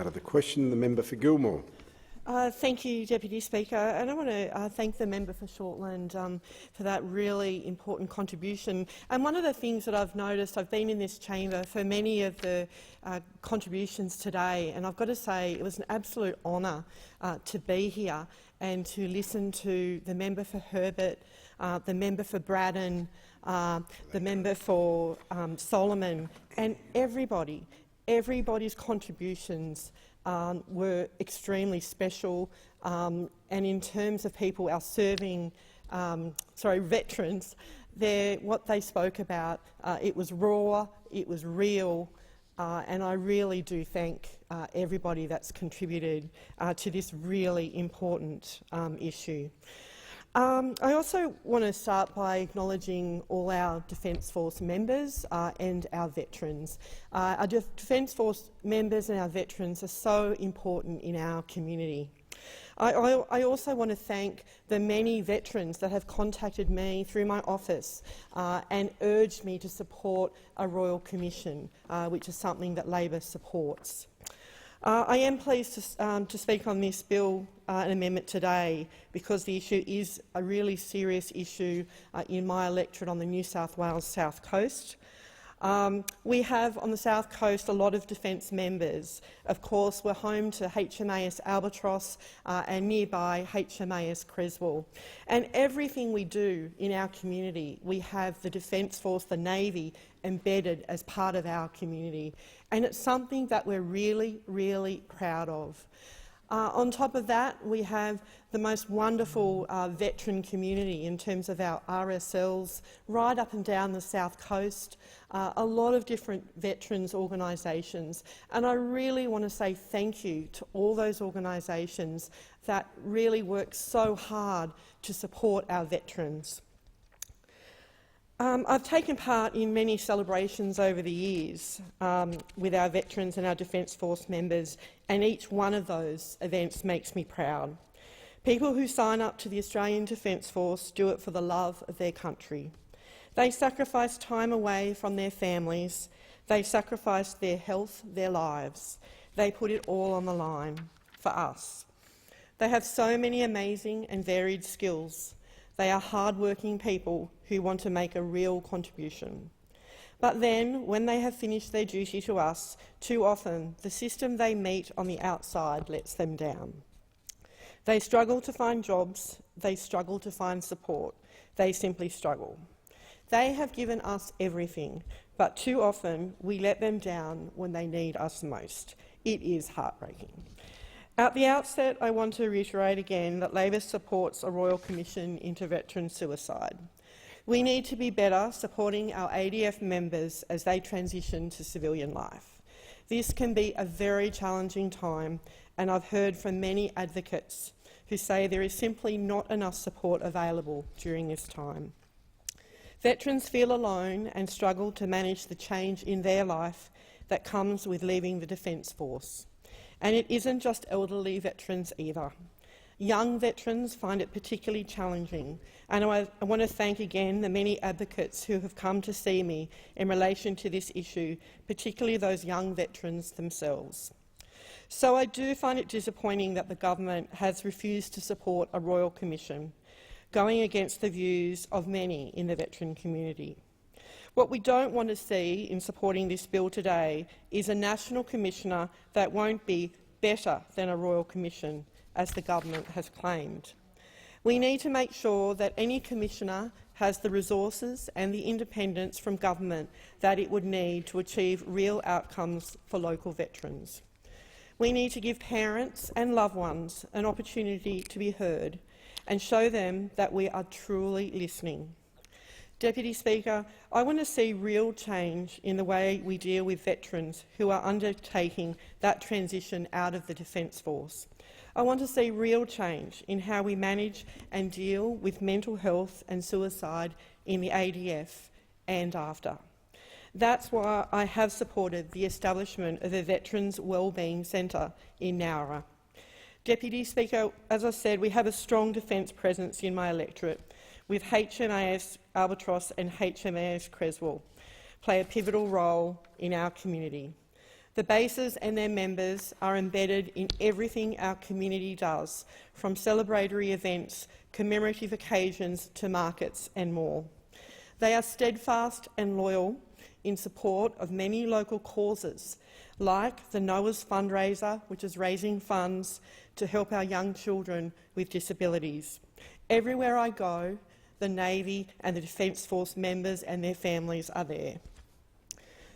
of the question. The member for Gilmore. Thank you, Deputy Speaker. And I want to thank the member for Shortland for that really important contribution. And one of the things that I've noticed, I've been in this chamber for many of the contributions today, and I've got to say it was an absolute honour to be here and to listen to the member for Herbert, the member for Braddon, the member for Solomon, and everybody's contributions were extremely special, and in terms of people, our veterans, what they spoke about, it was raw, it was real, and I really do thank everybody that's contributed to this really important issue. I also want to start by acknowledging all our Defence Force members and our veterans. Our Defence Force members and our veterans are so important in our community. I also want to thank the many veterans that have contacted me through my office and urged me to support a Royal Commission, which is something that Labor supports. I am pleased to speak on this bill and amendment today because the issue is a really serious issue in my electorate on the New South Wales South Coast. We have on the South Coast a lot of Defence members. Of course, we're home to HMAS Albatross and nearby HMAS Creswell. And everything we do in our community, we have the Defence Force, the Navy, embedded as part of our community. And it's something that we're really, really proud of. On top of that, we have the most wonderful veteran community in terms of our RSLs right up and down the South Coast, a lot of different veterans organisations. And I really want to say thank you to all those organisations that really work so hard to support our veterans. I've taken part in many celebrations over the years with our veterans and our Defence Force members, and each one of those events makes me proud. People who sign up to the Australian Defence Force do it for the love of their country. They sacrifice time away from their families. They sacrifice their health, their lives. They put it all on the line for us. They have so many amazing and varied skills. They are hard-working people who want to make a real contribution. But then, when they have finished their duty to us, too often the system they meet on the outside lets them down. They struggle to find jobs, they struggle to find support, they simply struggle. They have given us everything, but too often we let them down when they need us most. It is heartbreaking. At the outset, I want to reiterate again that Labor supports a Royal Commission into veteran suicide. We need to be better supporting our ADF members as they transition to civilian life. This can be a very challenging time, and I've heard from many advocates who say there is simply not enough support available during this time. Veterans feel alone and struggle to manage the change in their life that comes with leaving the Defence Force. And it isn't just elderly veterans either. Young veterans find it particularly challenging, and I want to thank again the many advocates who have come to see me in relation to this issue, particularly those young veterans themselves. So I do find it disappointing that the government has refused to support a Royal Commission, going against the views of many in the veteran community. What we don't want to see in supporting this bill today is a National Commissioner that won't be better than a Royal Commission, as the government has claimed. We need to make sure that any Commissioner has the resources and the independence from government that it would need to achieve real outcomes for local veterans. We need to give parents and loved ones an opportunity to be heard and show them that we are truly listening. Deputy Speaker, I want to see real change in the way we deal with veterans who are undertaking that transition out of the Defence Force. I want to see real change in how we manage and deal with mental health and suicide in the ADF and after. That's why I have supported the establishment of a Veterans Wellbeing Centre in Nowra. Deputy Speaker, as I said, we have a strong defence presence in my electorate, with HMAS Albatross and HMAS Creswell play a pivotal role in our community. The bases and their members are embedded in everything our community does, from celebratory events, commemorative occasions to markets and more. They are steadfast and loyal in support of many local causes, like the Noah's fundraiser, which is raising funds to help our young children with disabilities. Everywhere I go, the Navy and the Defence Force members and their families are there.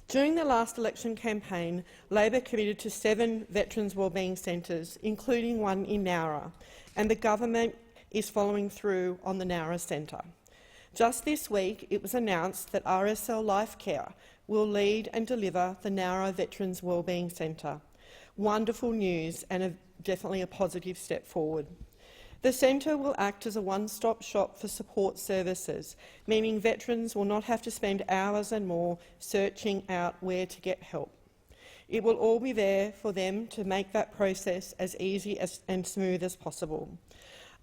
During the last election campaign, Labor committed to 7 Veterans Wellbeing Centres, including one in Nowra, and the government is following through on the Nowra Centre. Just this week, it was announced that RSL Lifecare will lead and deliver the Nowra Veterans Wellbeing Centre. Wonderful news and definitely a positive step forward. The centre will act as a one-stop shop for support services, meaning veterans will not have to spend hours and more searching out where to get help. It will all be there for them to make that process as easy and smooth as possible.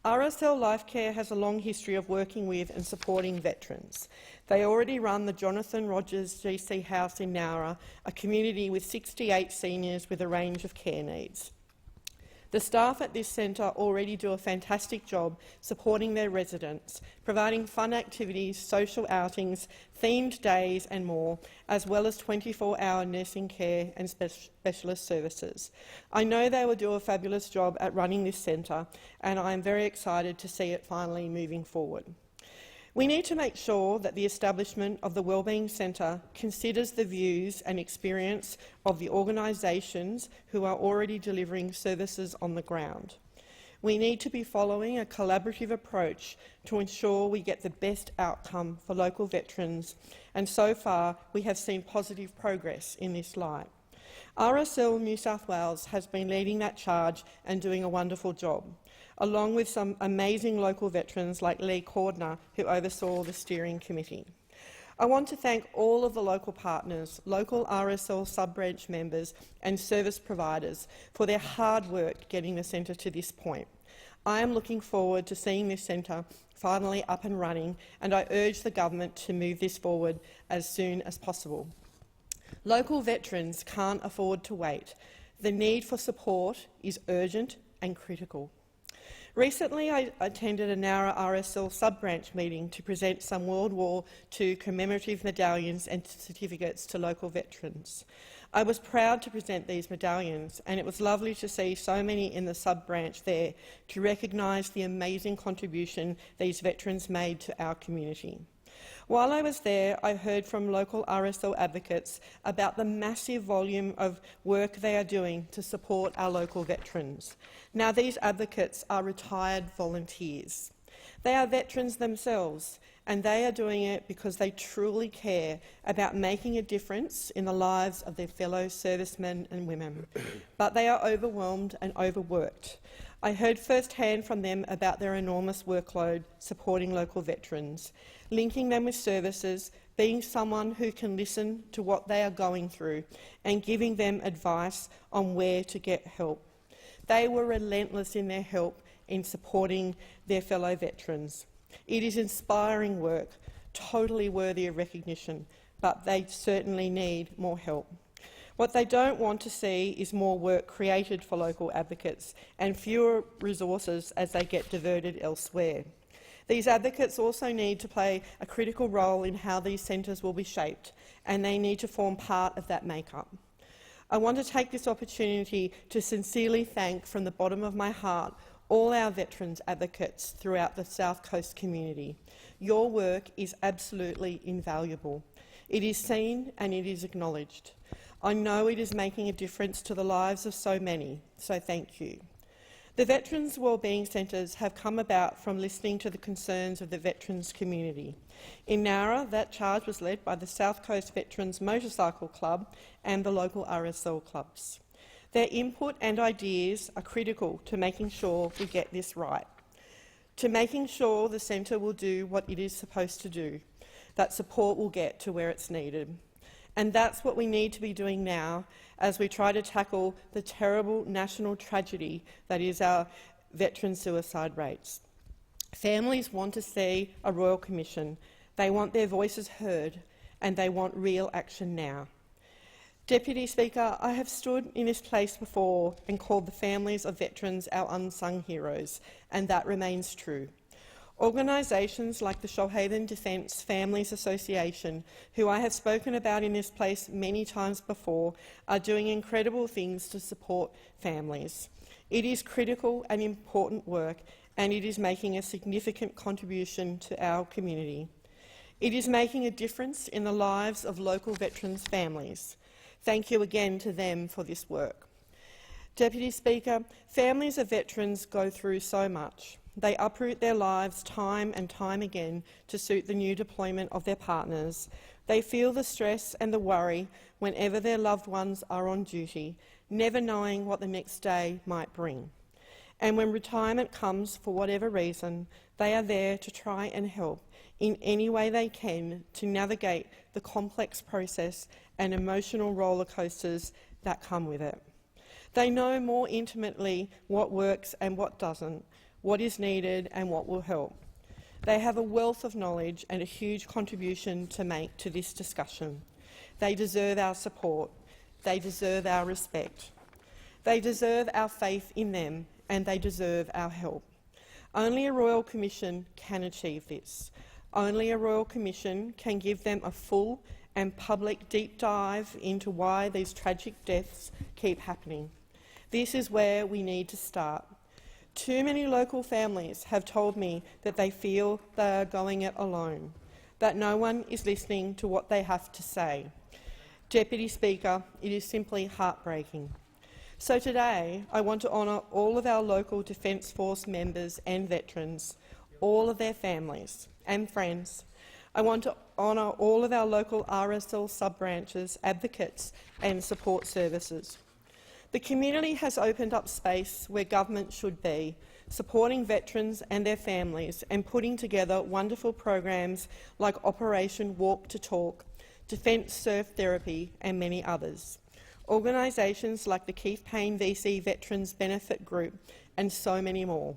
RSL Lifecare has a long history of working with and supporting veterans. They already run the Jonathan Rogers GC House in Nowra, a community with 68 seniors with a range of care needs. The staff at this centre already do a fantastic job supporting their residents, providing fun activities, social outings, themed days and more, as well as 24-hour nursing care and specialist services. I know they will do a fabulous job at running this centre, and I am very excited to see it finally moving forward. We need to make sure that the establishment of the Wellbeing Centre considers the views and experience of the organisations who are already delivering services on the ground. We need to be following a collaborative approach to ensure we get the best outcome for local veterans, and so far we have seen positive progress in this light. RSL New South Wales has been leading that charge and doing a wonderful job, along with some amazing local veterans like Lee Cordner, who oversaw the steering committee. I want to thank all of the local partners, local RSL sub-branch members and service providers for their hard work getting the centre to this point. I am looking forward to seeing this centre finally up and running, and I urge the government to move this forward as soon as possible. Local veterans can't afford to wait. The need for support is urgent and critical. Recently, I attended a Nowra RSL sub-branch meeting to present some World War II commemorative medallions and certificates to local veterans. I was proud to present these medallions, and it was lovely to see so many in the sub-branch there to recognise the amazing contribution these veterans made to our community. While I was there, I heard from local RSL advocates about the massive volume of work they are doing to support our local veterans. Now, these advocates are retired volunteers. They are veterans themselves, and they are doing it because they truly care about making a difference in the lives of their fellow servicemen and women. But they are overwhelmed and overworked. I heard firsthand from them about their enormous workload supporting local veterans, linking them with services, being someone who can listen to what they are going through and giving them advice on where to get help. They were relentless in their help in supporting their fellow veterans. It is inspiring work, totally worthy of recognition, but they certainly need more help. What they don't want to see is more work created for local advocates and fewer resources as they get diverted elsewhere. These advocates also need to play a critical role in how these centres will be shaped, and they need to form part of that makeup. I want to take this opportunity to sincerely thank from the bottom of my heart all our veterans advocates throughout the South Coast community. Your work is absolutely invaluable. It is seen and it is acknowledged. I know it is making a difference to the lives of so many, so thank you. The Veterans Wellbeing Centres have come about from listening to the concerns of the veterans community. In Nowra, that charge was led by the South Coast Veterans Motorcycle Club and the local RSL clubs. Their input and ideas are critical to making sure we get this right, to making sure the centre will do what it is supposed to do, that support will get to where it's needed. And that's what we need to be doing now as we try to tackle the terrible national tragedy that is our veteran suicide rates. Families want to see a Royal Commission. They want their voices heard, and they want real action now. Deputy Speaker, I have stood in this place before and called the families of veterans our unsung heroes, and that remains true. Organisations like the Shoalhaven Defence Families Association, who I have spoken about in this place many times before, are doing incredible things to support families. It is critical and important work, and it is making a significant contribution to our community. It is making a difference in the lives of local veterans' families. Thank you again to them for this work. Deputy Speaker, families of veterans go through so much. They uproot their lives time and time again to suit the new deployment of their partners. They feel the stress and the worry whenever their loved ones are on duty, never knowing what the next day might bring. And when retirement comes for whatever reason, they are there to try and help in any way they can to navigate the complex process and emotional roller coasters that come with it. They know more intimately what works and what doesn't, what is needed and what will help. They have a wealth of knowledge and a huge contribution to make to this discussion. They deserve our support. They deserve our respect. They deserve our faith in them, and they deserve our help. Only a Royal Commission can achieve this. Only a Royal Commission can give them a full and public deep dive into why these tragic deaths keep happening. This is where we need to start. Too many local families have told me that they feel they are going it alone, that no one is listening to what they have to say. Deputy Speaker, it is simply heartbreaking. So today, I want to honour all of our local Defence Force members and veterans, all of their families and friends. I want to honour all of our local RSL sub-branches, advocates and support services. The community has opened up space where government should be, supporting veterans and their families and putting together wonderful programs like Operation Walk to Talk, Defence Surf Therapy and many others. Organisations like the Keith Payne VC Veterans Benefit Group and so many more.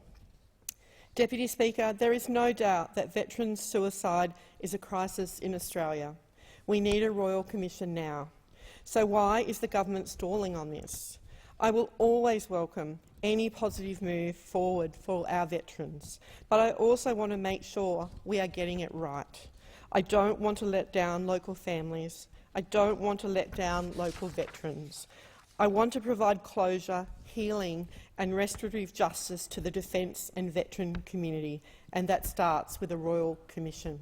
Deputy Speaker, there is no doubt that veterans' suicide is a crisis in Australia. We need a Royal Commission now. So why is the government stalling on this? I will always welcome any positive move forward for our veterans, but I also want to make sure we are getting it right. I don't want to let down local families. I don't want to let down local veterans. I want to provide closure, healing and restorative justice to the defence and veteran community, and that starts with a Royal Commission.